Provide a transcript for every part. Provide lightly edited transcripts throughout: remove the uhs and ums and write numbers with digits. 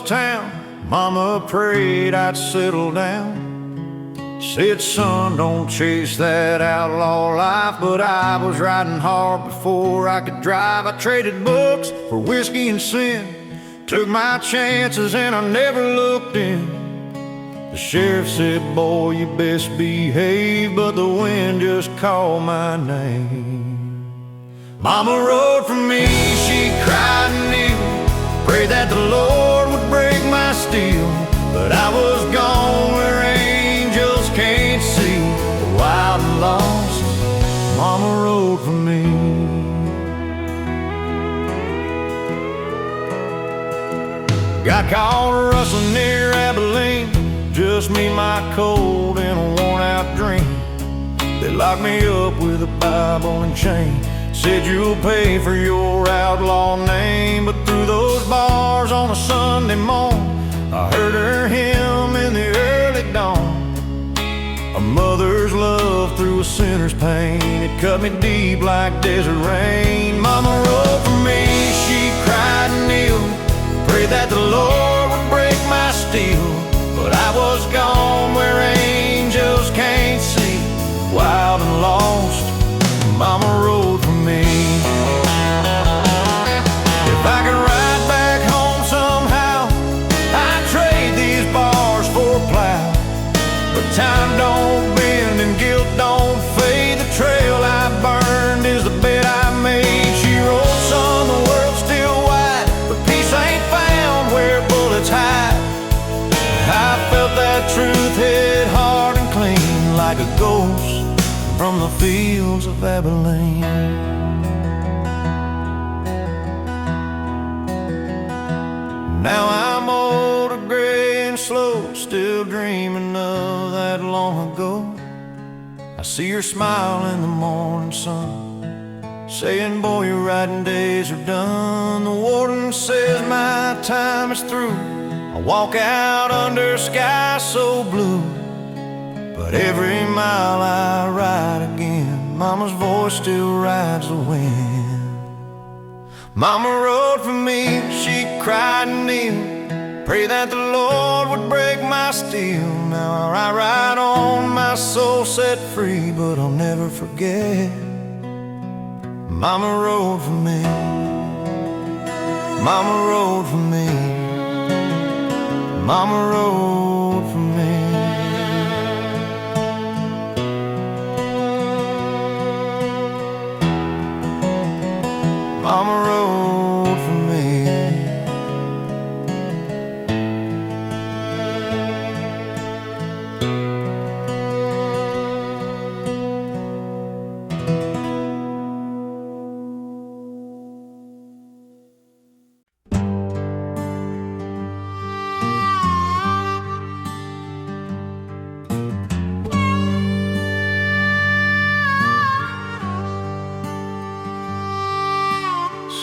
town, Mama prayed I'd settle down. Said, son, don't chase that outlaw life. But I was riding hard before I could drive. I traded books for whiskey and sin, took my chances and I never looked in. The sheriff said, boy, you best behave, but the wind just called my name. Mama rode for me, she cried and kneeled, prayed that the Lord would break my steel. But I was gone where angels can't see, wild and lost, Mama rode for me. Got caught rustling near Abilene, just me, my cold, and a worn-out dream. They locked me up with a Bible and chain, said you'll pay for your outlaw name. But through those bars on a Sunday morn, I heard her hymn in the early dawn. A mother's love through a sinner's pain, it cut me deep like desert rain. Mama rode for me, she cried and kneeled, prayed that the Lord would break my steel. But I was gone where angels can't see, wild and lost, Mama rode for me. If I could ride back home somehow, I'd trade these bars for a plow. But time don't bend and guilt don't fade, the trail I burned is the bed I made. She wrote, son, the world's still wide, but peace ain't found where bullets hide. I felt that truth hit hard and clean, like a ghost from the fields of Abilene. Now I'm older, gray and slow, still dreaming of that long ago. I see her smile in the morning sun, saying, boy, your riding days are done. The warden says my time is through. I walk out under sky so blue, but every mile I ride again, Mama's voice still rides the wind. Mama rode for me, she cried and kneeled, pray that the Lord would break my steel. Now I ride on, my soul set free, but I'll never forget Mama rode for me. Mama rode for me. Mama rode for me. Mama rode for me.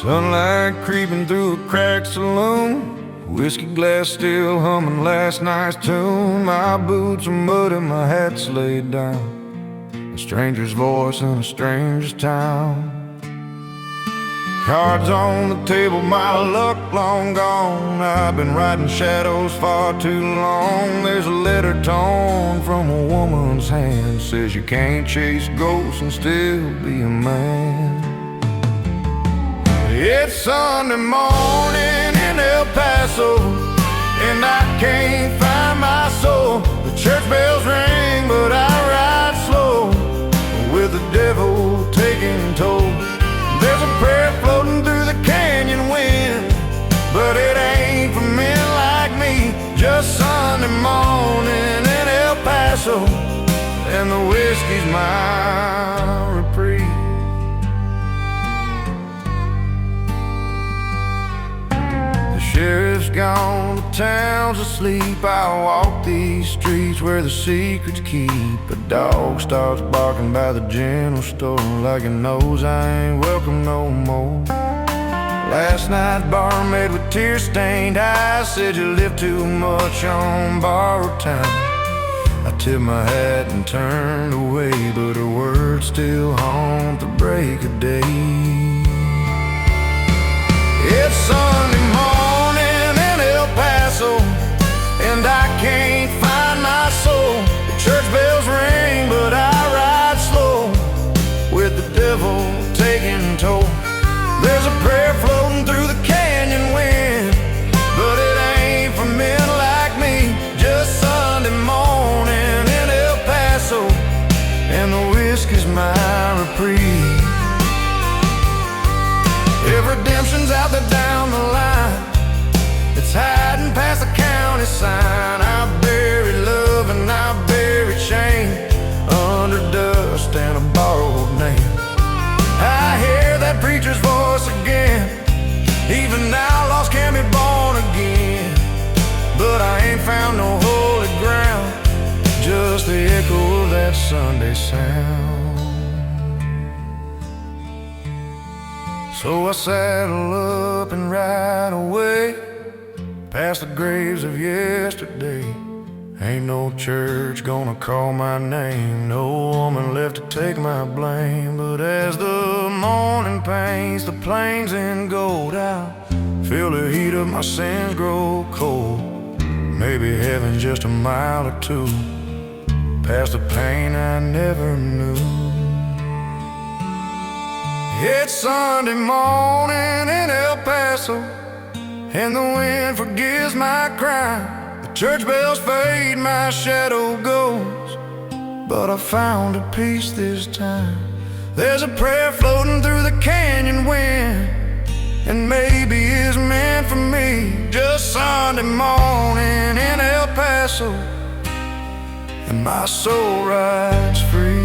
Sunlight creeping through a cracked saloon, whiskey glass still humming last night's tune. My boots are muddy, my hat's laid down, a stranger's voice in a stranger's town. Cards on the table, my luck long gone. I've been riding shadows far too long. There's a letter torn from a woman's hand, says you can't chase ghosts and still be a man. It's Sunday morning in El Paso, and I can't find my soul. The church bells ring, but I ride slow, with the devil taking toll. There's a prayer floating through the canyon wind, but it ain't for men like me. Just Sunday morning in El Paso, and the whiskey's my reprieve. Sheriff's gone, the town's asleep. I walk these streets where the secrets keep. A dog starts barking by the general store, like it knows I ain't welcome no more. Last night barmaid with tear-stained eyes said you live too much on borrowed time. I tipped my hat and turned away, but her words still haunt the break of day. It's Sunday morning in El Paso, ain't found no holy ground, just the echo of that Sunday sound. So I saddle up and ride away, past the graves of yesterday. Ain't no church gonna call my name, no woman left to take my blame. But as the morning paints the plains in gold, I feel the heat of my sins grow cold. Maybe heaven's just a mile or two past the pain I never knew. It's Sunday morning in El Paso, and the wind forgives my crime. Church bells fade, my shadow goes, but I found a peace this time. There's a prayer floating through the canyon wind, and maybe it's meant for me. Just Sunday morning in El Paso, and my soul rides free.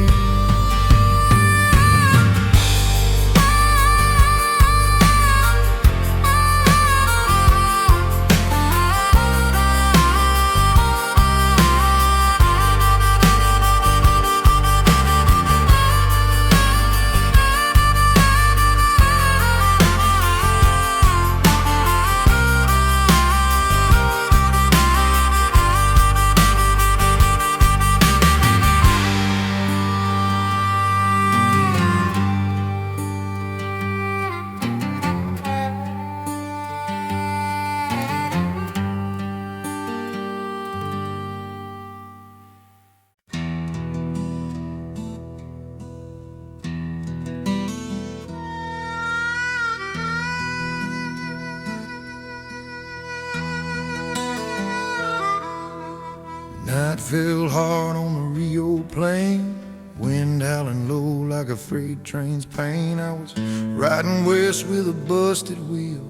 Night fell hard on the Rio plain, wind howling low like a freight train's pain. I was riding west with a busted wheel,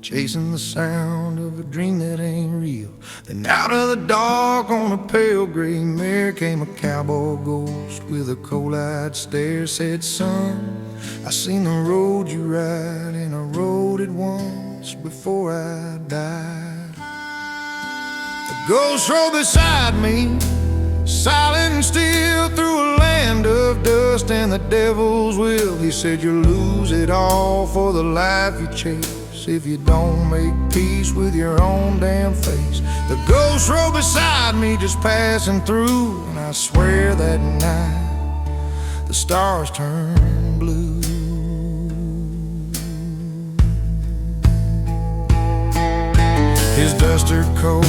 chasing the sound of a dream that ain't real. Then out of the dark on a pale gray mare came a cowboy ghost with a cold-eyed stare. Said, son, I seen the road you ride, and I rode it once before I died. The ghost rode beside me, silent and still, through a land of dust and the devil's will. He said, you'll lose it all for the life you chase if you don't make peace with your own damn face. The ghost rode beside me, just passing through, and I swear that night the stars turned blue. His duster coat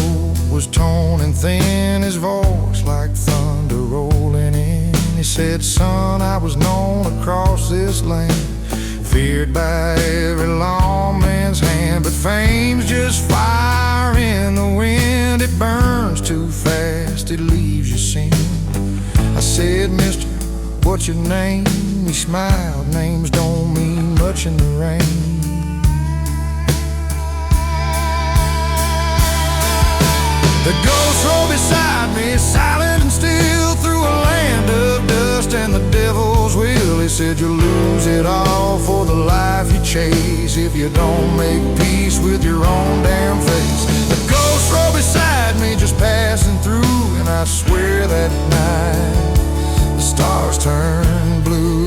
was torn and thin, his voice like thunder rolling in. He said, son, I was known across this land, feared by every lawman's hand, but fame's just fire in the wind. It burns too fast, it leaves you sin. I said, mister, what's your name? He smiled, names don't mean much in the rain. The ghost rode beside me, silent and still, through a land of dust and the devil's will. He said, you'll lose it all for the life you chase if you don't make peace with your own damn face. The ghost rode beside me, just passing through, and I swear that night the stars turned blue.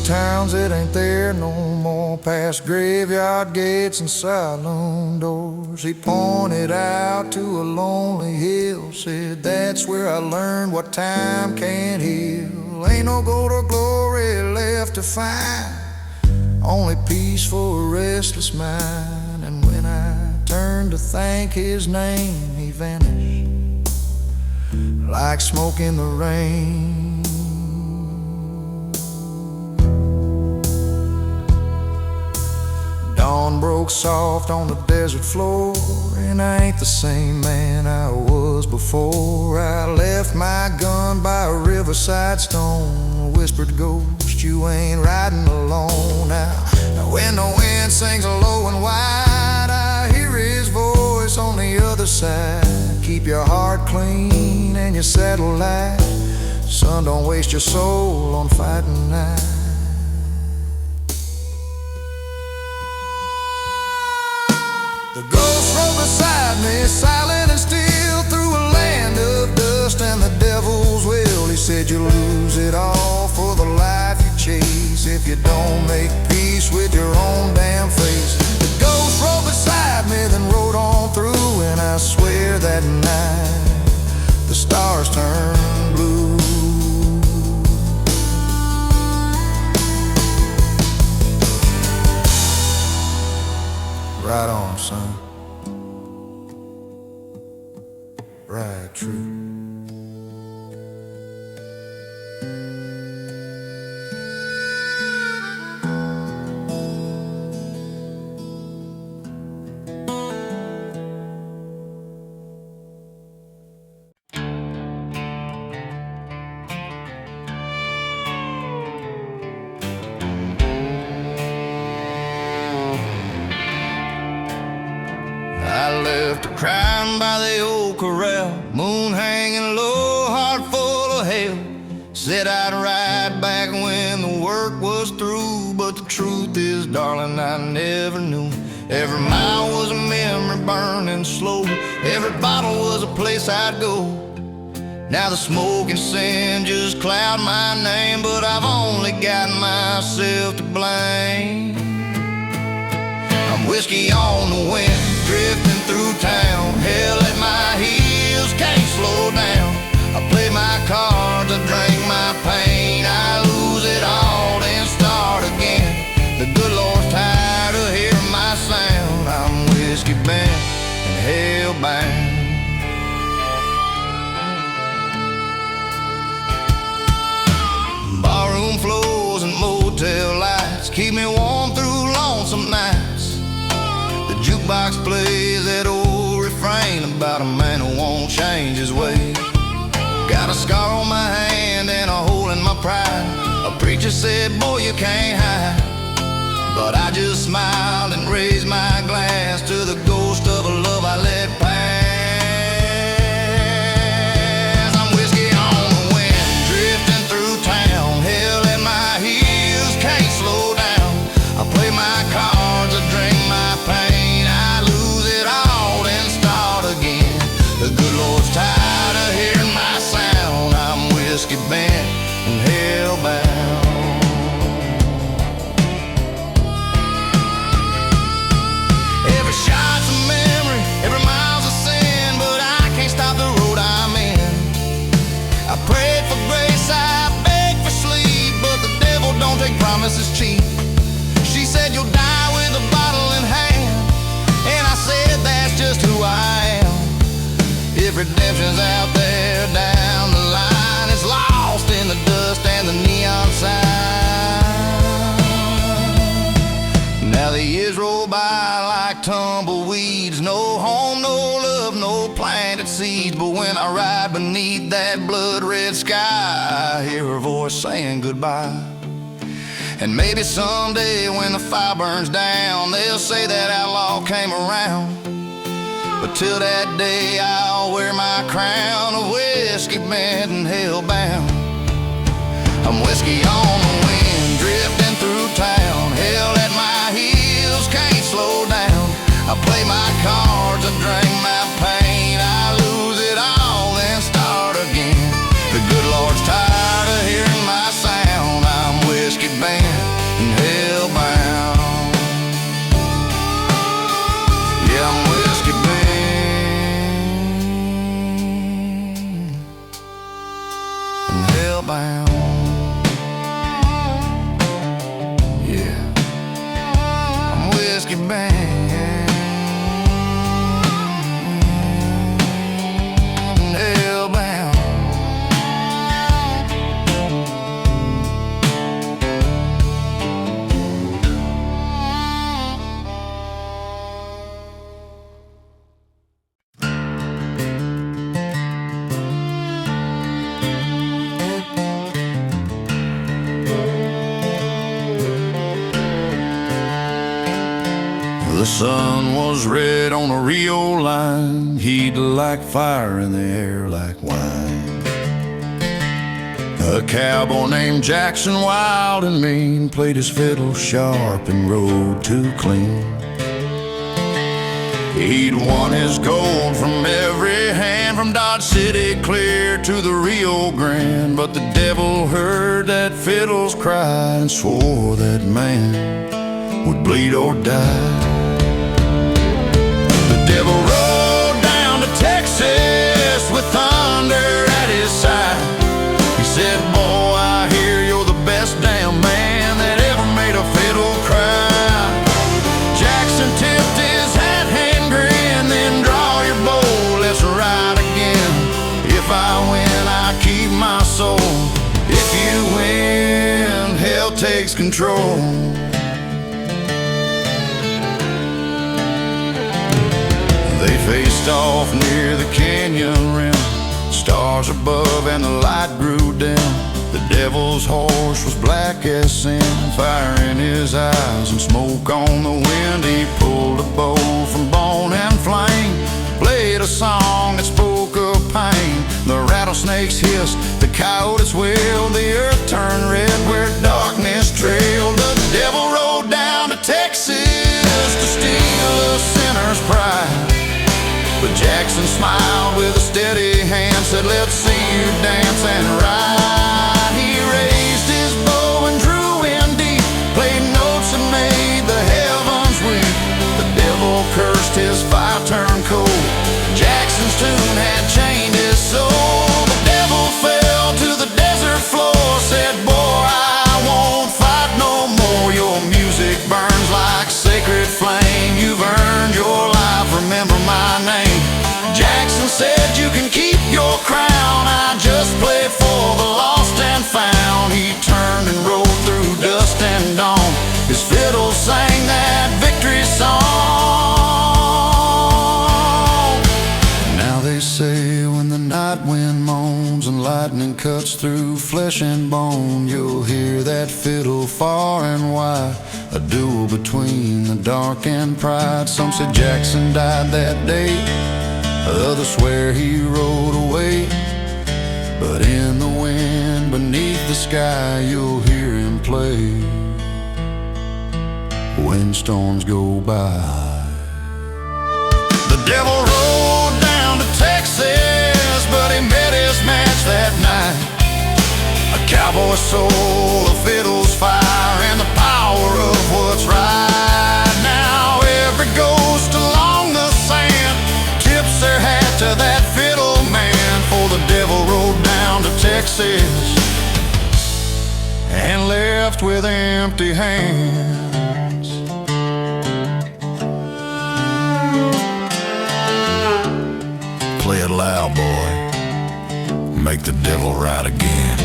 Towns that ain't there no more, past graveyard gates and saloon doors. He pointed out to a lonely hill, said, that's where I learned what time can't heal. Ain't no gold or glory left to find, only peace for a restless mind. And when I turned to thank his name, he vanished like smoke in the rain. Dawn broke soft on the desert floor, and I ain't the same man I was before. I left my gun by a riverside stone, a whispered ghost, you ain't riding alone. Now when the wind sings low and wide side. Keep your heart clean and your saddle light. Son, don't waste your soul on fighting night. The ghost rode beside me, silent and still, through a land of dust and the devil's will. He said you'll lose it all for the life you chase if you don't make peace with your own damn face. The ghost rode beside me, then rode on through, and I swear that night the stars turned blue. Right on, son. Right true. I left her crying by the old corral, moon hanging low, heart full of hell. Said I'd ride back when the work was through, but the truth is, darling, I never knew. Every mile was a memory burning slow, every bottle was a place I'd go. Now the smoke and sin just cloud my name, but I've only got myself to blame. I'm whiskey on the wind, drifting through town, hell at my heels, can't slow down. I play my cards, I drink my pain, I lose it all, then start again. The good Lord's tired of hearing my sound. I'm whiskey bent and hell-bound. Barroom floors and motel lights keep me warm through lonesome nights. The jukebox plays that old refrain about a man who won't change his ways. Got a scar on my hand and a hole in my pride. A preacher said, boy, you can't hide. But I just smiled and raised my glass to the ghost of a love I let pass. I'm whiskey on the wind, drifting through town, hell at my heels, can't slow down. I play my cards, I drink my pain, I lose it all, then start again. The good Lord's tired of hearing my sound. I'm whiskey bent and hell-bound. Every shot's a memory, every mile's a sin, but I can't stop the road I'm in. I prayed for grace, I begged for sleep, but the devil don't take promises cheap. She said you'll die with a bottle in hand, and I said that's just who I am. If redemption's out there down the line, it's lost in the dust and the neon sign. Now the years roll by like tumbleweeds, no home, no love, no planted seeds. But when I ride beneath that blood-red sky, I hear her voice saying goodbye. And maybe someday when the fire burns down, they'll say that outlaw came around. But till that day I'll wear my crown of whiskey bent and hell-bound. I'm whiskey on the wind, drifting through town, hell at my heels, can't slow down. I play my cards, I drink my pain, I lose it all, then start again. The good Lord's tired of hearing my sound. I'm whiskey bent and hell-bound. Yeah, I'm whiskey bent and hell-bound. Yeah, I'm whiskey bent and hell-bound. The sun was red on a Rio line, heat like fire in the air like wine. A cowboy named Jackson, wild and mean, played his fiddle sharp and rode too clean. He'd won his gold from every hand, from Dodge City clear to the Rio Grande. But the devil heard that fiddle's cry and swore that man would bleed or die. The devil rode down to Texas with thunder at his side. He said, boy, I hear you're the best damn man that ever made a fiddle cry. Jackson tipped his hat and grinned, then draw your bow, let's ride again. If I win, I keep my soul. If you win, hell takes control. They faced off near the canyon rim, stars above and the light grew dim. The devil's horse was black as sin, fire in his eyes and smoke on the wind. He pulled a bow from bone and flame, played a song that spoke of pain. The rattlesnakes hissed, the coyotes wailed, the earth turned red where darkness trailed. The devil rode down to Texas to steal a sinner's pride. But Jackson smiled with a steady hand, said, let's see you dance and ride. He raised his bow and drew in deep, played notes that made the heavens weep. The devil cursed, his fire turned cold, Jackson's tune had chained his soul. The devil fell to the desert floor, said, boy, I won't fight no more. Your music burns like sacred flame, you've earned your life, remember my name. Jackson said, you can keep your crown, I just play for the lost and found. He turned and rode through dust and dawn, his fiddle sang that victory song. Now they say when the night wind moans and lightning cuts through flesh and bone, you'll hear that fiddle far and wide, a duel between the dark and pride. Some said Jackson died that day, others swear he rode away. But in the wind beneath the sky, you'll hear him play when storms go by. The devil rode down to Texas, but he met his match that night. A cowboy's soul, a fiddle's fire, and the power of what's right. Now every ghost along the sand tips their hat to that fiddle man, for the devil rode down to Texas and left with empty hands. Play it loud, boy, make the devil ride again.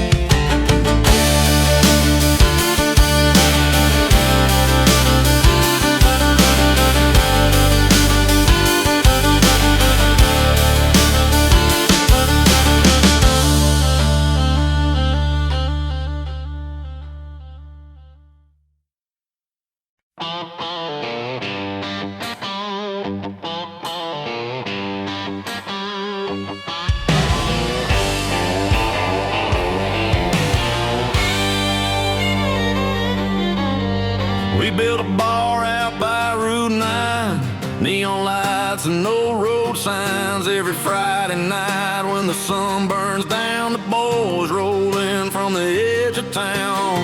We built a bar out by Route 9, neon lights and no road signs. Every Friday night when the sun burns down, the boys roll in from the edge of town.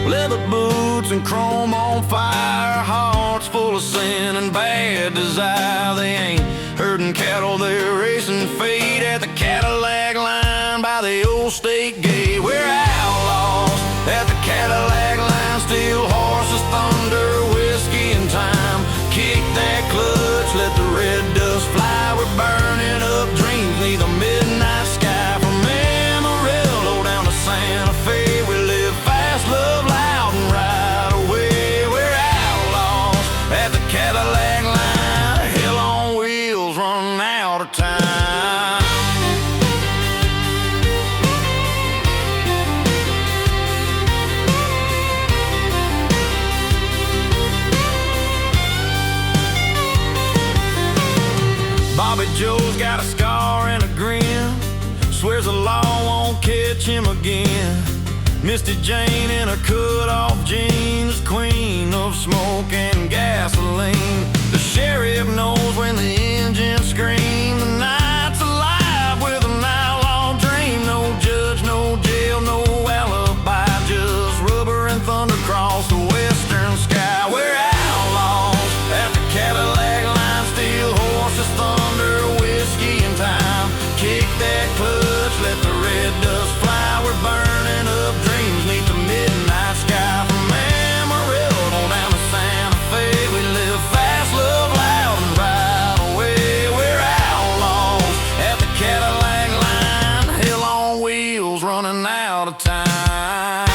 Leather boots and chrome on fire, hearts full of sin and bad desire. They ain't herding cattle, they're racing fate at the Cadillac line by the old state gate. We're outlaws at the Cadillac line, steel horses, thunder, whiskey and time. Kick that clutch, let the red dust fly. We're burning up dreams neath the midnight sky. From Amarillo down to Santa Fe, we live fast, love loud and ride away. We're outlaws at the Cadillac line, hell on wheels running out of time. swears the law won't catch him again. Misty Jane in her cut-off jeans, queen of smoke and gasoline. The sheriff knows when the engine screams. The night's alive with an outlaw dream. No judge, no jail, no alibi, just rubber and thunder across the western sky. We're outlaws at the Cadillac line, steel horses, thunder, whiskey and time. Kick that clutch, let the red dust fly. We're burning up dreams neath the midnight sky. From Amarillo down to Santa Fe, we live fast, love loud, and ride away. We're outlaws at the Cadillac line, hell on wheels, running out of time.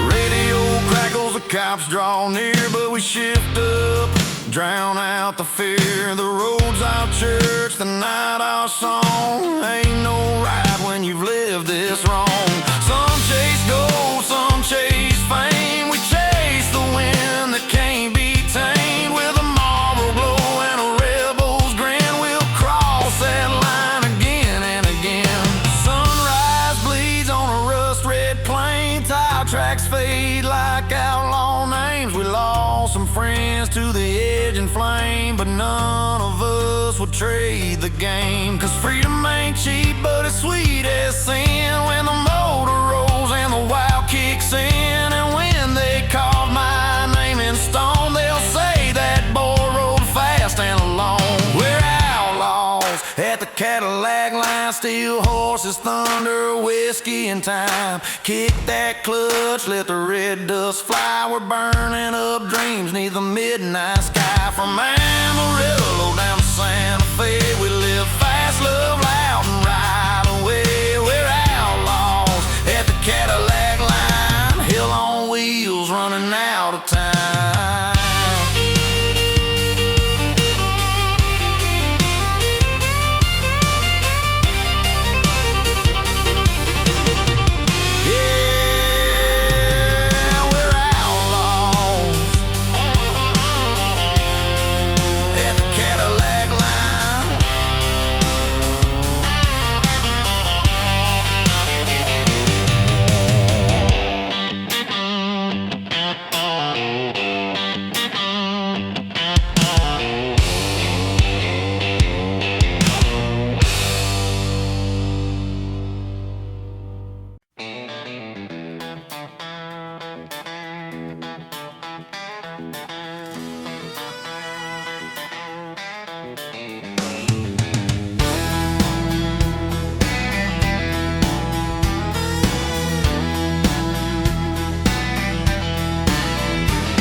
Radio crackles, the cops draw near, but we shift up, drown out the fear. The road's our church, the night our song. Ain't no right when you've lived this wrong. Some chase gold, some chase fame. We chase the wind that can't be tamed. With a Marlboro glow and a rebel's grin, we'll cross that line again and again. Sunrise bleeds on a rust-red plain. Tire tracks fade like outlaw names. We lost some friends to the edge and flame, but none of us would trade the game. Cause freedom ain't cheap, but it's sweet as sin. When the motor rolls and the wild kicks in, and when they carve my name in stone, they'll say that boy rode fast and alone. We're outlaws at the Cadillac line, steel horses, thunder, whiskey and time. Kick that clutch, let the red dust fly. We're burning up dreams neath the midnight sky. From Amarillo down to Santa Fe, we live fast, love loud, and ride away. We're outlaws at the Cadillac line, hell on wheels, running out of time.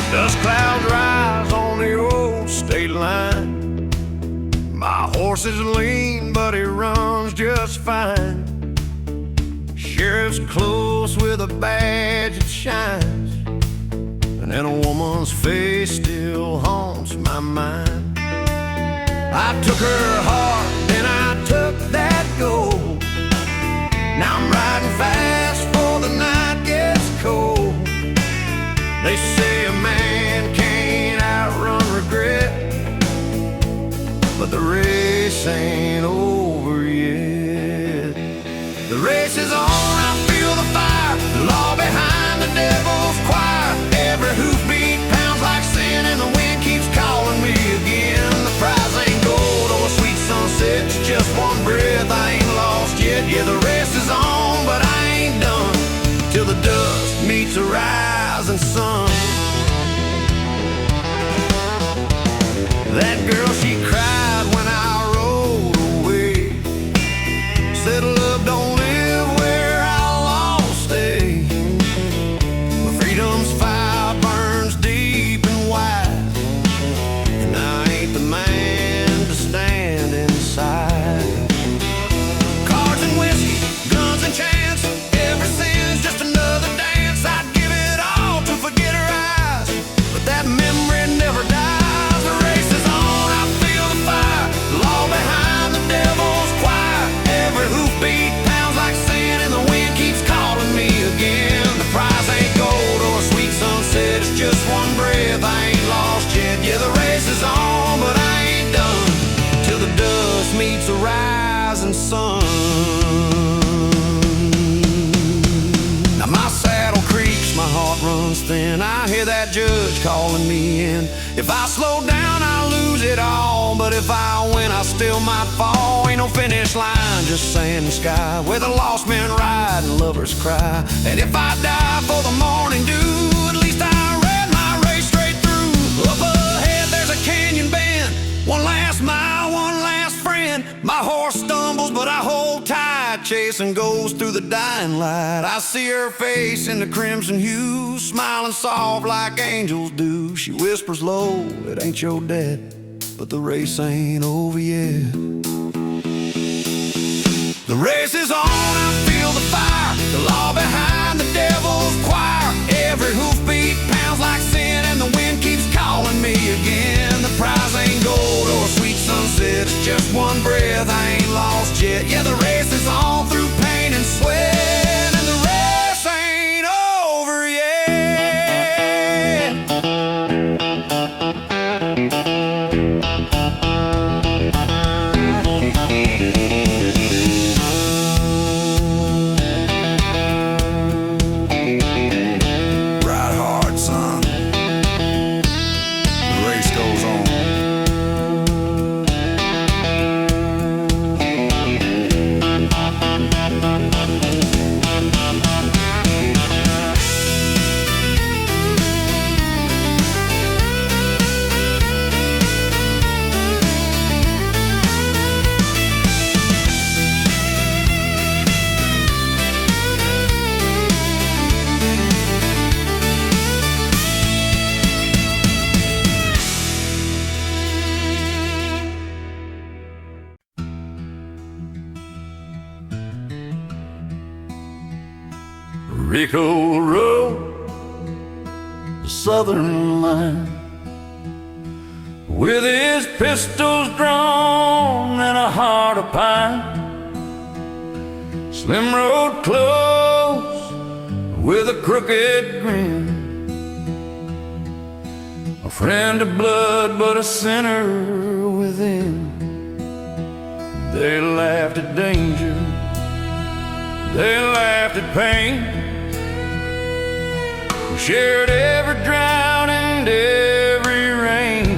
Dust clouds rise on the old state line. My horse is lean, but he runs just fine. Sheriff's close with a badge that shines, and then a woman's face still haunts my mind. I took her heart, then I took that gold. Now I'm riding fast before the night gets cold. They say a man can't outrun regret, but the race ain't over yet. The race is on, I feel the fire, the law behind the devil's choir. Every hoofbeat pounds like sin, and the wind keeps calling me again. The prize ain't gold or a sweet sunset, it's just one breath, I ain't lost yet. Yeah, the race is on, but I ain't done till the dust meets the rising sun. That girl, she cried when I rode away. Said love don't live where outlaws stay. But freedom's fire burns deep and wide, and I ain't the man to stand inside. Cards and whiskey, guns and chance, every sin's just another dance. I'd give it all to forget her eyes, but that memory never dies. The race is on, I feel the fire. then I hear that judge calling me in. If I slow down, I lose it all, but if I win, I still might fall. Ain't no finish line, just sand and sky, where the lost men ride and lovers cry. And if I die for the morning dew, at least I ran my race straight through. Up ahead, there's a canyon bend, one last mile, one last friend. My horse stumbles, but I hold tight, chasing goes through the dying light. I see her face in the crimson hue, smiling soft like angels do. She whispers low, it ain't your dad, but the race ain't over yet. The race is on, I feel the fire, the law behind the devil's choir. Every hoofbeat pounds like sin, and the wind keeps calling me again. The prize ain't gold or a sweet sunset, it's just one breath, I ain't lost yet. Yeah, the race is on through pain and sweat, and the race ain't over yet. Rico rode the southern line with his pistols drawn and a heart of pine. Slim rode close with a crooked grin, a friend of blood but a sinner within. They laughed at danger, they laughed at pain, shared every drought and every rain.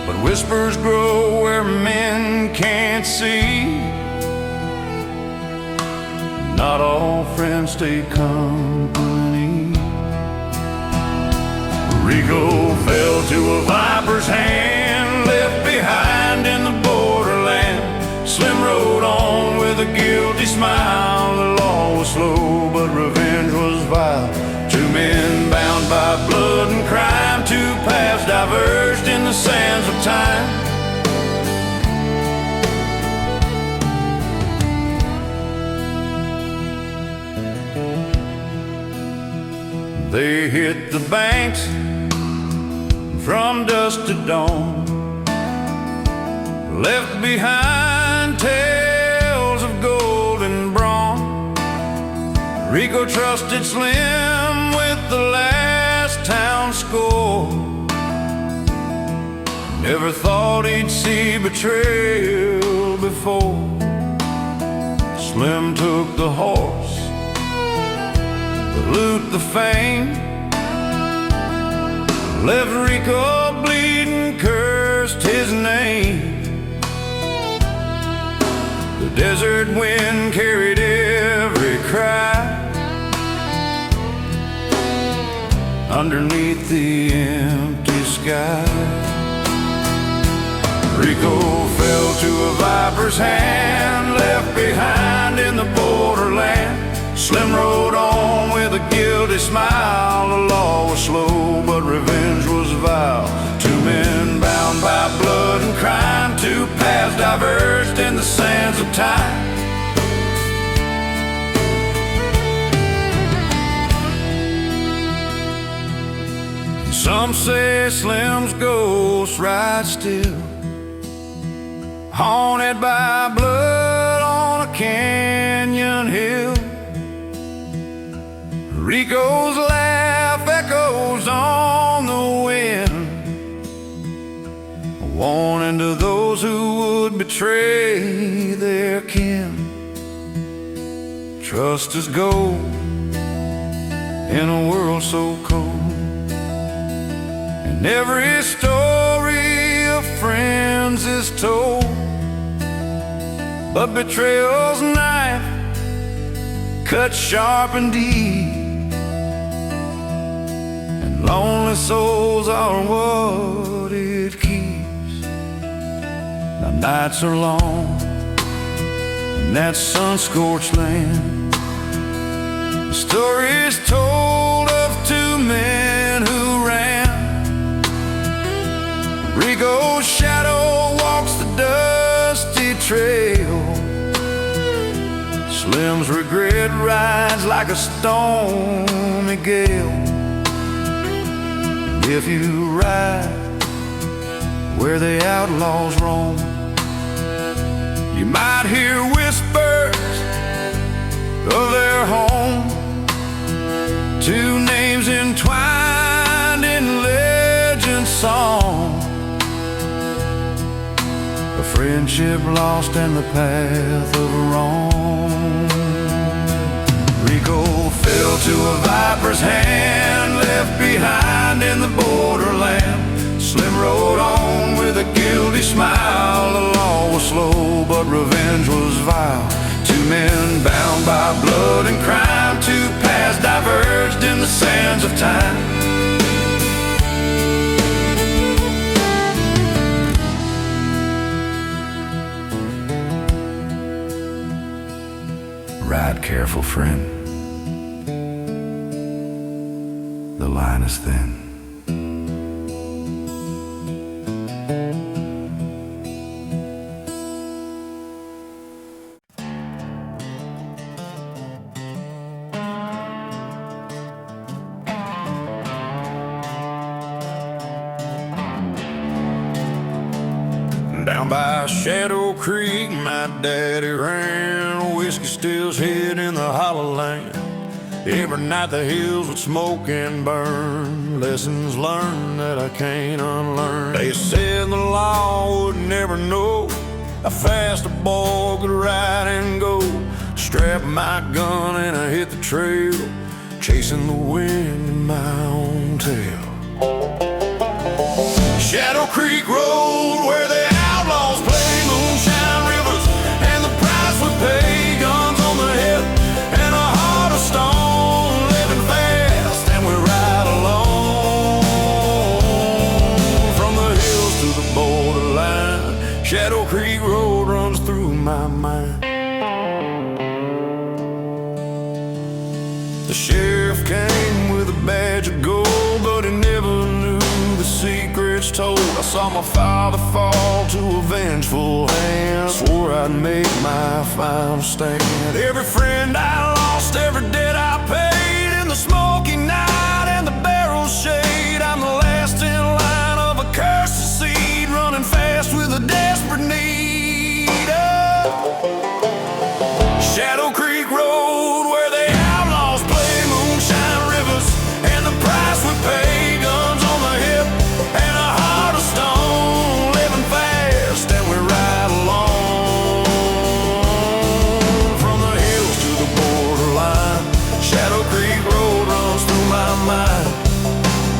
But whispers grow where men can't see. Not all friends stay company. Rico fell to a viper's hand, left behind in the borderland. Slim rode on with a guilty smile. The law was slow, but revenge was vile. Two men bound by blood and crime, two paths diverged in the sands of time. They hit the banks from dusk to dawn, left behind tales of gold and brawn. Rico trusted Slim with the last town score. Never thought he'd see betrayal before. Slim took the horse, the loot, the fame, left Rico bleeding, cursed his name. The desert wind carried every cry underneath the empty sky. Rico fell to a viper's hand, left behind in the borderland. Slim rode on with a guilty smile. The law was slow, but revenge was vile. Two men bound by blood and crime, two paths diverged in the sands of time. Some say Slim's ghost rides still, haunted by blood on a canyon hill. Rico's laugh echoes on the wind, a warning to those who would betray their kin. Trust is gold, in a world so cold. And every story of friends is told, but betrayal's knife cuts sharp and deep, and lonely souls are what it keeps. Now nights are long in that sun-scorched land. The story is told of two men who ran. Rico's shadow walks the dusty trail. Slim's regret rides like a stormy gale. If you ride where the outlaws roam, you might hear whispers of their home. Two names entwined in legend song, a friendship lost in the path of wrong. Rico fell to a viper's hand, left behind in the borderland. Slim rode on with a guilty smile. The law was slow, but revenge was vile. Two men bound by blood and crime, two paths diverged in the sands of time. Ride careful, friend. The line is thin. Down by Shadow Creek, my daddy ran. Whiskey stills hid in the hollow land. Every night the hills would smoke and burn. Lessons learned that I can't unlearn. They said the law would never know how fast a boy could ride and go. Strapped my gun and I hit the trail, chasing the wind in my own tail. Shadow Creek Road, where the outlaws play moonshine rivers, and the price we pay, guns on the hip and a heart of stone, living fast and we ride along. From the hills to the borderline, Shadow Creek Road runs through my mind. The sheriff came with a badge of gold, but he never knew the secrets told. I saw my father fall to a vengeful hand, swore I'd make my final stand. Every friend I lost, every debt I paid, in the smoky night and the barrel shade, I'm the last in line of a cursed seed, running fast with a desperate need. Shadow Creek Road, where the outlaws play moonshine rivers, and the price we pay, guns on the hip and a heart of stone, living fast and we ride along. From the hills to the borderline, Shadow Creek Road runs through my mind.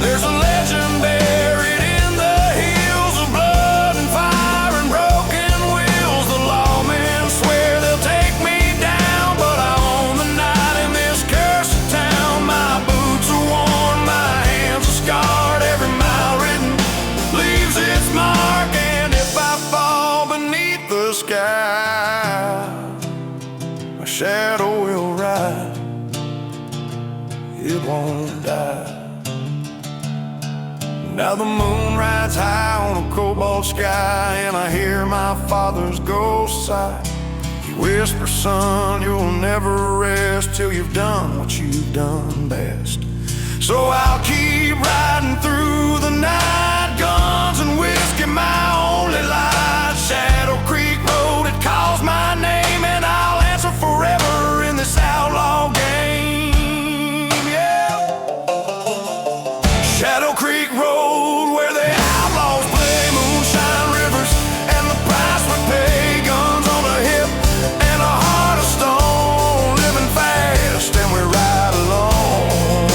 There's a legend buried in the hills of blood and fire and broken wheels. The lawmen swear they'll take me down, but I own the night in this cursed town. My boots are worn, my hands are scarred, every mile ridden leaves its mark, and if I fall beneath the sky, my shadow will ride, it won't die. Now the moon rides high on a cobalt sky, and I hear my father's ghost sigh. He whispers, son, you'll never rest till you've done what you've done best. So I'll keep riding through the night, guns and whiskey my only light. Shadow Creek Road, it calls my name, and I'll answer forever in this outlaw game, yeah. Shadow Creek Road, where the outlaws play moonshine rivers, and the price we pay, guns on the hip and a heart of stone, living fast and we ride along.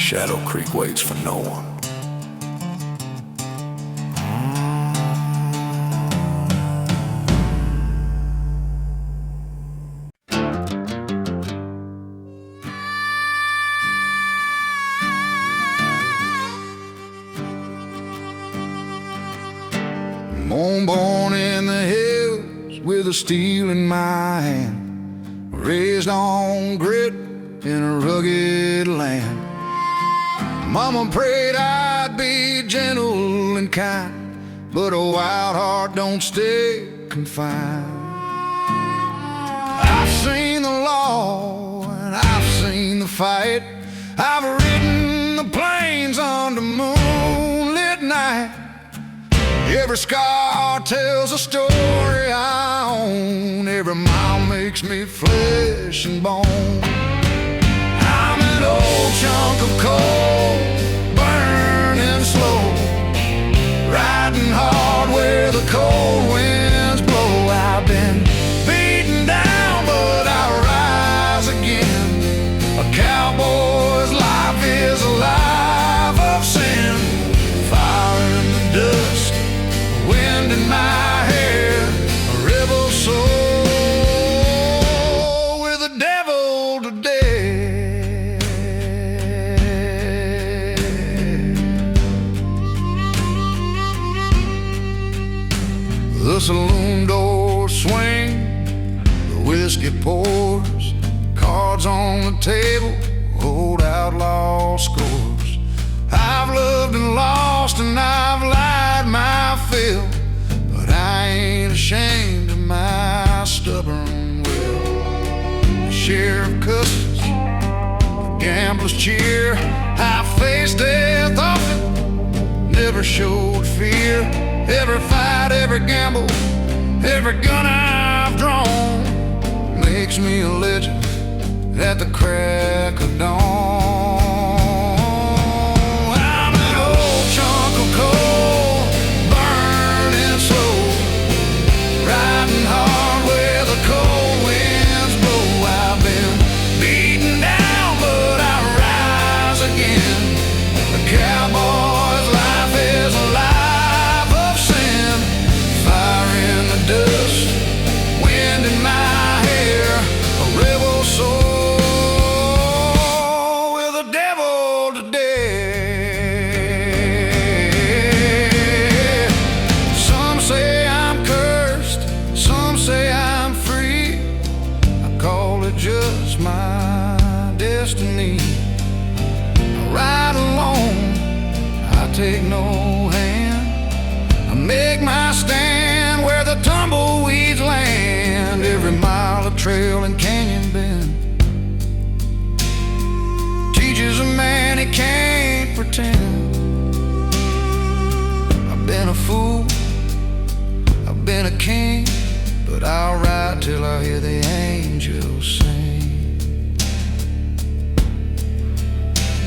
Shadow Creek waits for no one. Born in the hills with a steel in my hand, raised on grit in a rugged land. Mama prayed I'd be gentle and kind, but a wild heart don't stay confined. I've seen the law and I've seen the fight. I've ridden the plains under moonlit night. Every scar tells a story I own. Every mile makes me flesh and bone. I'm an old chunk of coal, burning slow, riding hard where the cold winds blow. I've been beaten down, but I rise again. A cowboy's life is a life of sin. Fire in the dust, wind in my hair, a rebel soul with the devil today. The saloon doors swing, the whiskey pours, cards on the table, old outlaw scores. I've loved and lost and I've lied my fill, but I ain't ashamed of my stubborn will. The sheriff cusses, the gamblers cheer. I faced death often, never showed fear. Every fight, every gamble, every gun I've drawn makes me a legend at the crack of dawn. Cowboy's life is a life of sin. Fire in the dust, wind in my hair, a rebel soul with the devil today. Some say I'm cursed, some say I'm free. I call it just my destiny. I ride alone, I take no hand. I make my stand where the tumbleweeds land. Every mile of trail and canyon bend teaches a man he can't pretend. I've been a fool, I've been a king, but I'll ride till I hear the angels sing.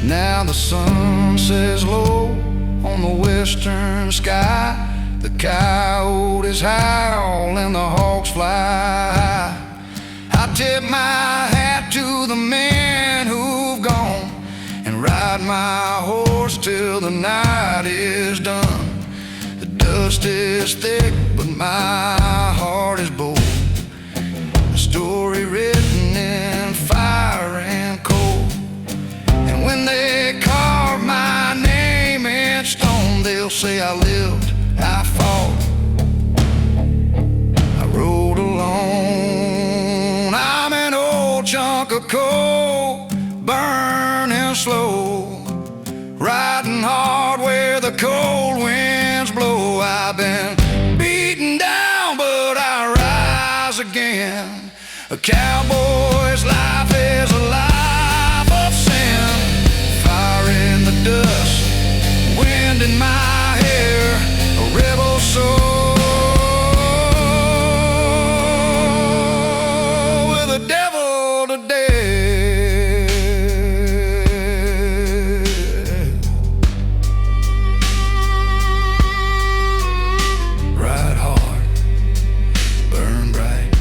Now the sun says low on the western sky. The coyotes howl and the hawks fly high. I tip my hat to the men who've gone and ride my horse till the night is done. The dust is thick, but my heart is bold. A story written in fire and cold. And when they carve my name in stone, they'll say I lived, I fought, I rode alone. I'm an old chunk of coal, burning slow, riding hard where the cold winds blow. I've been beaten down, but I rise again. A cowboy's life is a life of sin. Fire in the dust, wind in my hair, a rebel soul with the devil today. Ride hard, burn bright,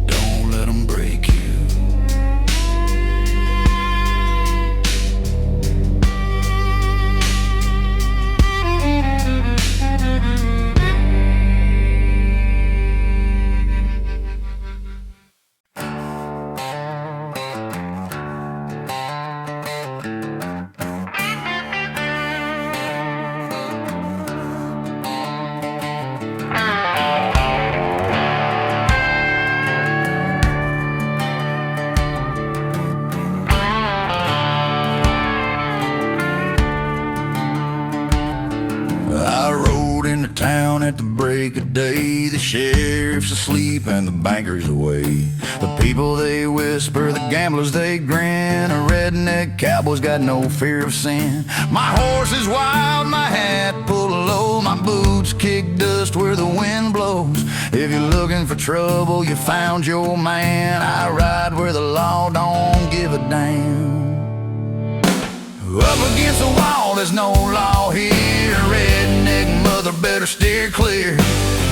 don't let them break the sheriff's asleep and the banker's away. The people they whisper, the gamblers they grin. A redneck cowboy's got no fear of sin. My horse is wild, my hat pulled low, my boots kick dust where the wind blows. If you're looking for trouble, you found your man. I ride where the law don't give a damn. Up against the wall, there's no law here. Redneck mother better steer clear.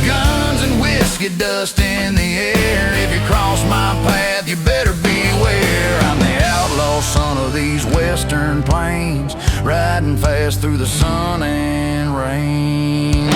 Guns and whiskey dust in the air. If you cross my path, you better beware. I'm the outlaw son of these western plains, riding fast through the sun and rain.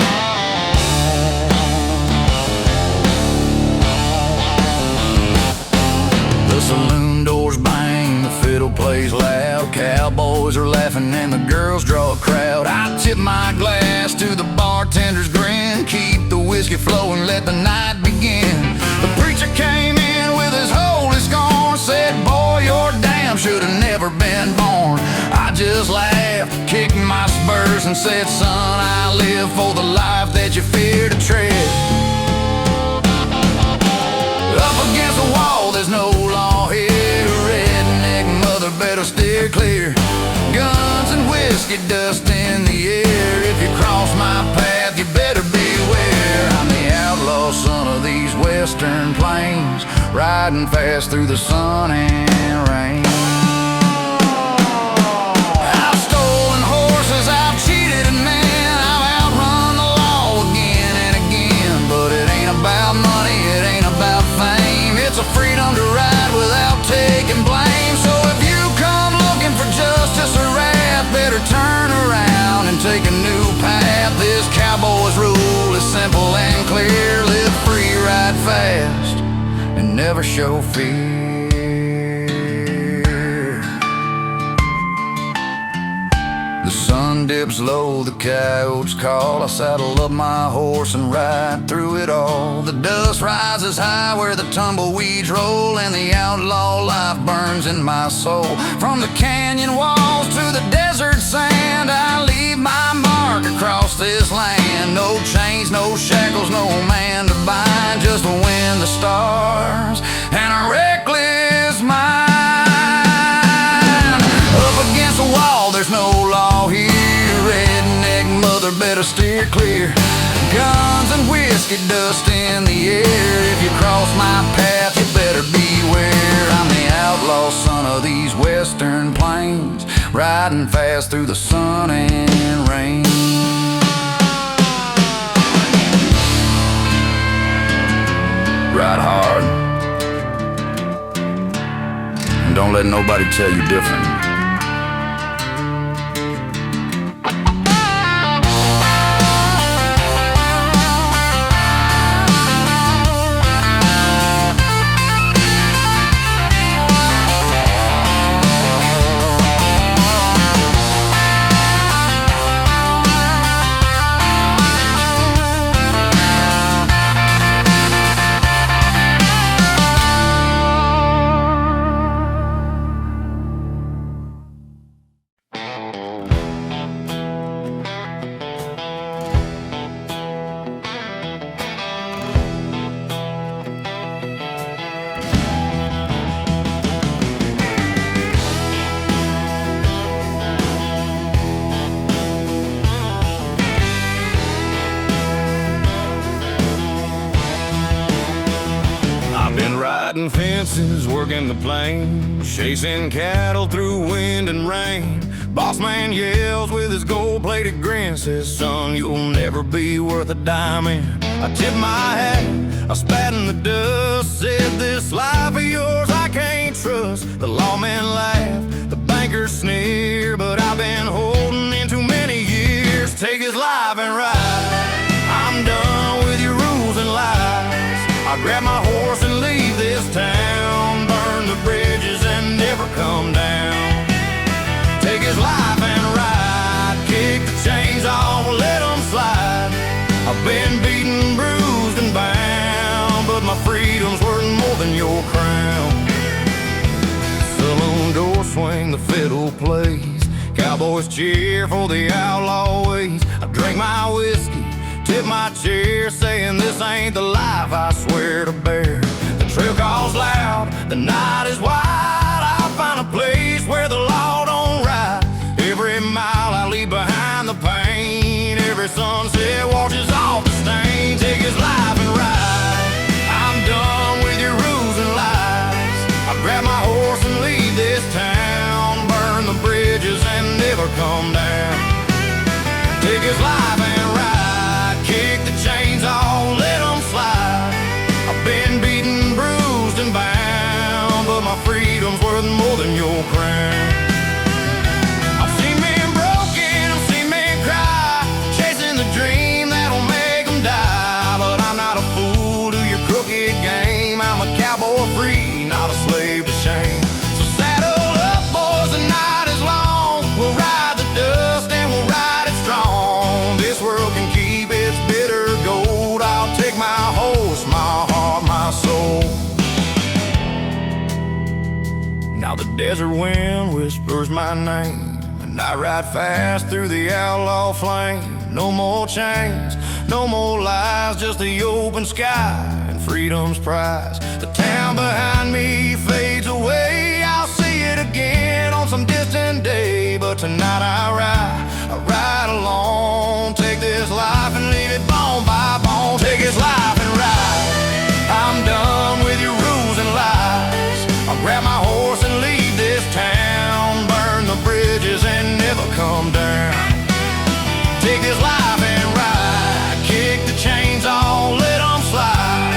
The saloon doors bang, the fiddle plays loud. Cowboys are laughing and the girls draw a crowd. I tip my glass to the bartender's grin. Keep the whiskey flowing, let the night begin. The preacher came in with his holy scorn, said, boy, you're damn should have never been born. I just laughed, kicked my spurs and said, son, I live for the life that you fear to tread. Up against the wall, there's no law here. Redneck mother better steer clear. Guns and whiskey dust in the air. If you cross my path, you better beware. I'm the outlaw son of these western plains, riding fast through the sun and rain. I've stolen horses, I've cheated men, I've outrun the law again and again. But it ain't about money, it ain't about fame. It's a freedom to ride without taking blame. So if you come looking for justice or wrath, better turn around and take a new path. This cowboy's rule is simple and clear. Live free, ride fast, and never show fear. The sun dips low, the coyotes call. I saddle up my horse and ride through it all. The dust rises high where the tumbleweeds roll, and the outlaw life burns in my soul. From the canyon walls to the desert sand, I leave my mark across this land. No chains, no shackles, no man to bind, just the wind, the stars, and a reckless mind. Up against the wall, there's no law here. Redneck mother better steer clear. Guns and whiskey dust in the air. If you cross my path, you better beware. I'm the outlaw son of these western plains, riding fast through the sun and rain. Ride hard, and don't let nobody tell you different. Riding fences, working the plains, chasing cattle through wind and rain. Boss man yells with his gold-plated grin, says, son, you'll never be worth a dime in. I tip my hat, I spat in the dust, said, this life of yours I can't trust. The lawman laughed, the bankers sneer, but I've been holding in too many years. Take his life and ride, I'm done with your rules and lies. I grab my horse and leave this town, burn the bridges and never come down. Take his life and ride, kick the chains off, let them slide. I've been beaten, bruised and bound, but my freedom's worth more than your crown. Saloon doors swing, the fiddle plays, cowboys cheer for the outlaw ways. I drink my whiskey tip my chair, saying this ain't the life I swear to bear. The trail calls loud, the night is wide. I'll find a place where the law don't ride. Every mile I leave behind the pain, every sunset washes off the stain. Take his life and ride. I'm done with your rules and lies. I grab my horse and leave this town, burn the bridges and never come down. Take his life and ride, kick the chains off, let them slide. I've been beaten, bruised and bound, but my freedom's worth more than your crown. I've seen men broken, I've seen men cry, chasing the dream that'll make them die. But I'm not a fool to your crooked game. I'm a cowboy free, not a slave to shame. So saddle up, boys, the night is long. We'll ride the dust and we'll ride it strong. This world can keep its bitter gold. I'll take my horse, my heart, my soul. Now the desert wind whispers my name, and I ride fast through the outlaw flame. No more chains, no more lies, just the open sky and freedom's prize. The town behind me fades away, I'll see it again on some distant day. But tonight I ride alone. Take this life and leave it bone by bone. Take his life and ride. I'm done with your rules and lies. I'll grab my horse and leave this town, burn the bridges and never come down. Take this life and ride, kick the chains off, let them slide.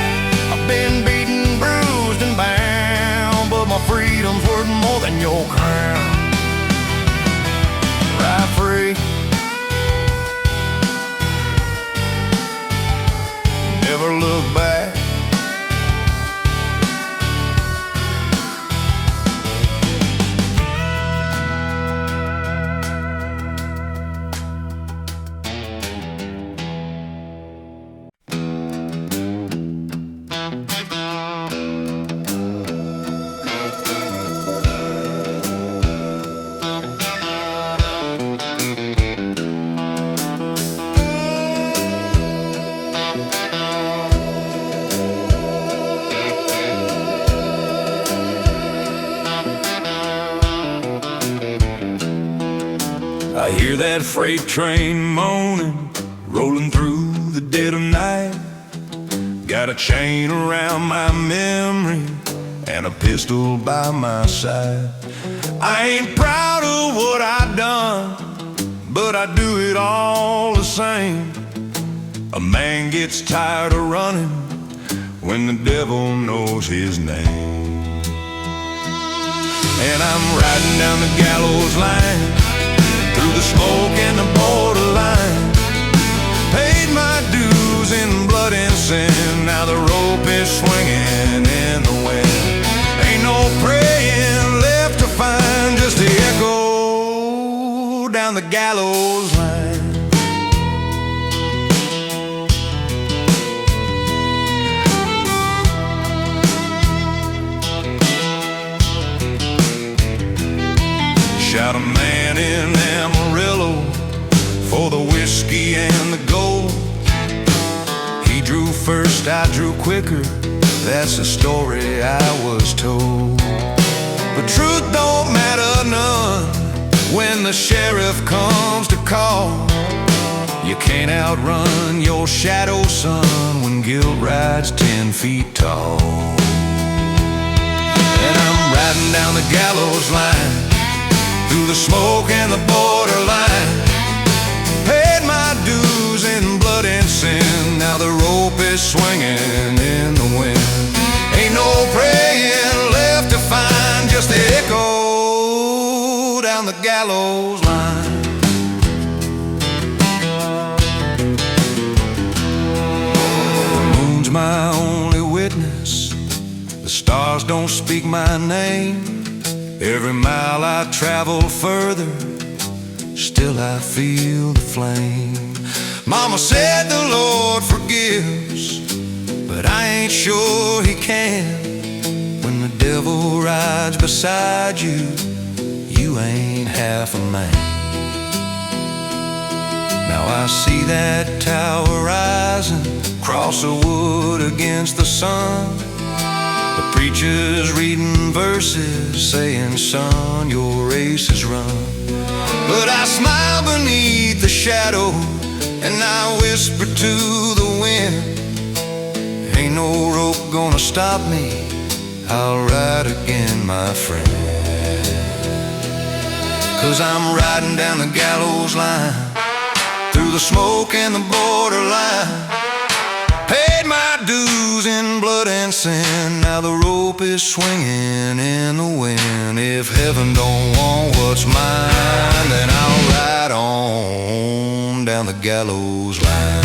I've been beaten, bruised and bound, but my freedom's worth more than your crown. Ride free, never look back. I hear that freight train moaning, rolling through the dead of night. Got a chain around my memory and a pistol by my side. I ain't proud of what I done, but I do it all the same. A man gets tired of running when the devil knows his name. And I'm riding down the gallows line, through the smoke and the borderline. Paid my dues in blood and sin, now the rope is swinging in the wind. Ain't no praying left to find, just the echo down the gallows line. Shot a man in Amarillo for the whiskey and the gold. He drew first, I drew quicker, that's the story I was told. But truth don't matter none when the sheriff comes to call. You can't outrun your shadow, son, when guilt rides 10 feet tall. And I'm riding down the gallows line, through the smoke and the borderline. Paid my dues in blood and sin, now the rope is swinging in the wind. Ain't no praying left to find, just the echo down the gallows line. The moon's my only witness, the stars don't speak my name. Every mile I travel further, still I feel the flame. Mama said the Lord forgives, but I ain't sure he can. When the devil rides beside you, you ain't half a man. Now I see that tower rising across the wood against the sun. The preacher's reading verses saying, son, your race is run. But I smile beneath the shadow and I whisper to the wind, ain't no rope gonna stop me, I'll ride again, my friend. 'Cause I'm riding down the gallows line, through the smoke and the borderline. Paid my dues in blood and sin, now the rope is swinging in the wind. If heaven don't want what's mine, then I'll ride on down the gallows line.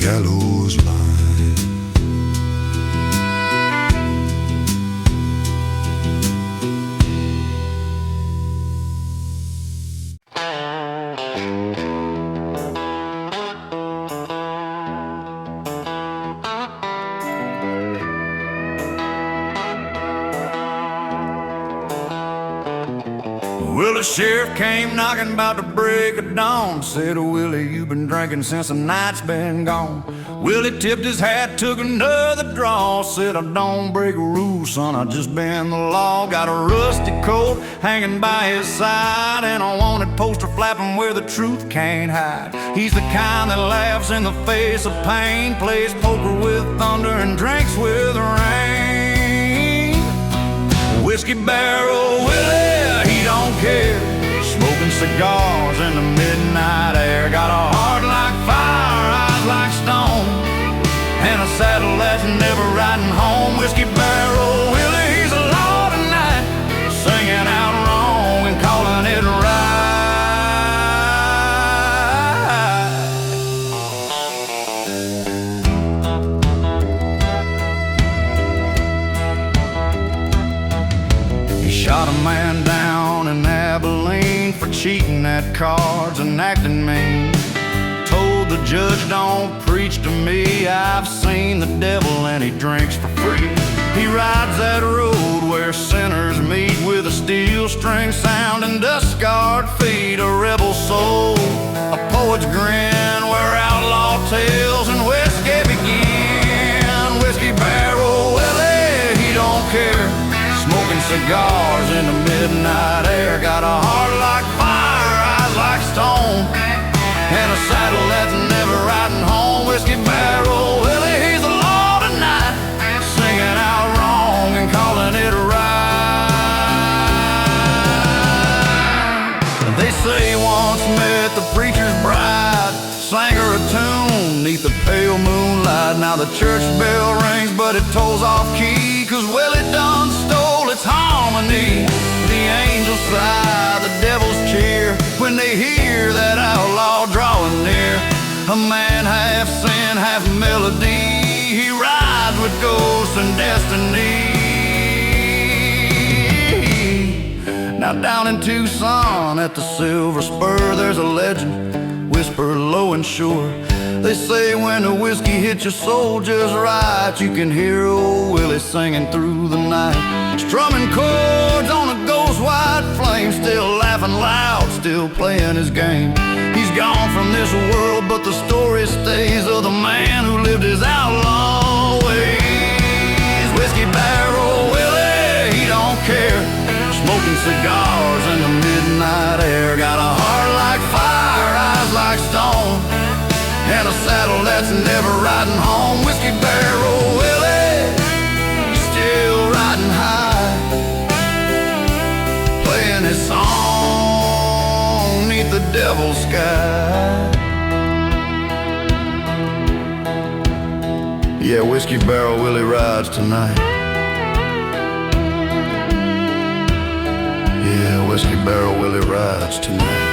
Gallows line. Well, the sheriff came knocking about the break of dawn. Said, Willie, you've been drinking since the night's been gone. Willie tipped his hat, took another draw. Said, I don't break a rule, son, I just bend the law. Got a rusty coat hanging by his side, and a wanted poster flapping where the truth can't hide. He's the kind that laughs in the face of pain, plays poker with thunder and drinks with rain. Whiskey Barrel Willie, he don't care, smoking cigars in the midnight air. Got a heart like fire, eyes like stone, and a saddle that's never riding home. Whiskey Barrel Willie, he's a law tonight, singing out wrong and calling it right. He shot a man down in Abilene for cheating at cards and acting mean. Told the judge, don't preach to me, I've seen the devil and he drinks for free. He rides that road where sinners meet, with a steel string sound and dust-scarred feet. A rebel soul, a poet's grin, where outlaw tales and whiskey begin. Whiskey Barrel Willie, he don't care, smoking cigars in the midnight air. Got a heart like fire, eyes like stone, and a saddle that's never riding home. Whiskey Barrel Willie, he's the law tonight, singing out wrong and calling it right. They say he once met the preacher's bride, sang her a tune neath the pale moonlight. Now the church bell rings, but it tolls off key, 'cause Willie done stole its harmony. The angels sigh, the devils cheer, when they hear that outlaw drawing near. A man half sin, half melody, he rides with ghosts and destiny. Now down in Tucson at the Silver Spur, there's a legend, whispered low and sure. They say when the whiskey hits your soul just right, you can hear old Willie singing through the night, strumming chords on a ghost white flame, still laughing loud, still playing his game. He's gone from this world, but the story stays of the man who lived his outlaw ways. Whiskey Barrel Willie, he don't care, smoking cigars in the midnight air. Got a heart like fire, eyes like stone, and a saddle that's never riding home. Whiskey Barrel Willie, he's still riding high, playing his song. sky. Yeah, Whiskey Barrel Willie rides tonight. Yeah, Whiskey Barrel Willie rides tonight.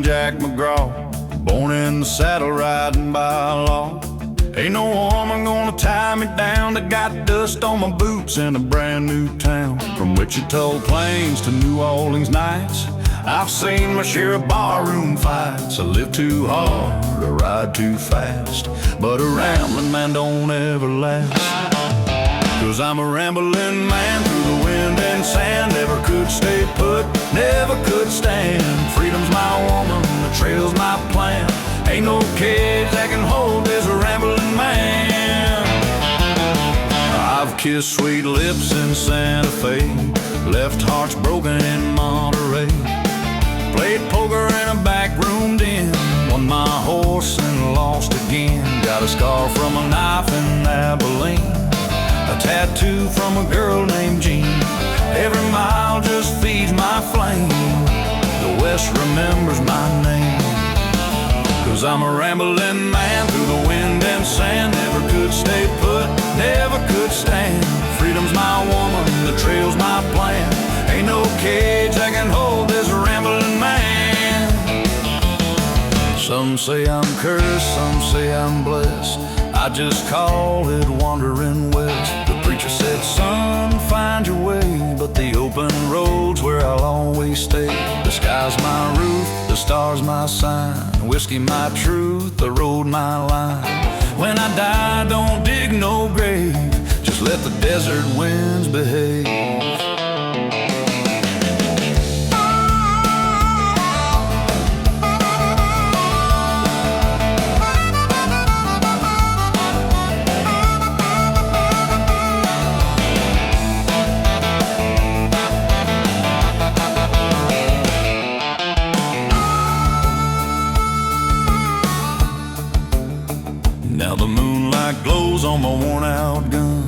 Jack McGraw, born in the saddle, riding by law. Ain't no woman gonna tie me down. I got dust on my boots in a brand new town. From Wichita Plains to New Orleans nights, I've seen my share of barroom fights. I live too hard, I ride too fast, but a rambling man don't ever last. 'Cause I'm a rambling man through the wind and sand. Never could stay put, never could stand. Freedom's my woman, the trail's my plan. Ain't no cage that can hold this rambling man. I've kissed sweet lips in Santa Fe, left hearts broken in Monterey. Played poker in a backroom den, won my horse and lost again. Got a scar from a knife in Abilene, a tattoo from a girl named Jean. Every mile just feeds my flame. The West remembers my name. 'Cause I'm a rambling man through the wind and sand. Never could stay put, never could stand. Freedom's my woman, the trail's my plan. Ain't no cage that can hold this rambling man. Some say I'm cursed, some say I'm blessed. I just call it wandering west. The preacher said, son, find your way, but the open road's where I'll always stay. The sky's my roof, the star's my sign. Whiskey my truth, the road my line. When I die, don't dig no grave, just let the desert winds behave. Now the moonlight glows on my worn out gun.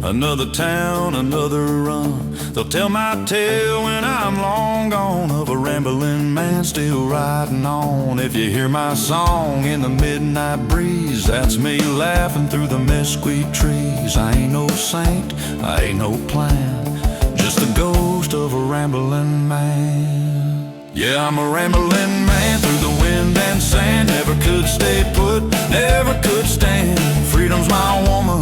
Another town, another run. They'll tell my tale when I'm long gone, of a rambling man still riding on. If you hear my song in the midnight breeze, that's me laughing through the mesquite trees. I ain't no saint, I ain't no plan, just the ghost of a rambling man. Yeah, I'm a rambling man through the wind and sand. Never could stay put, never could stand. Freedom's my woman,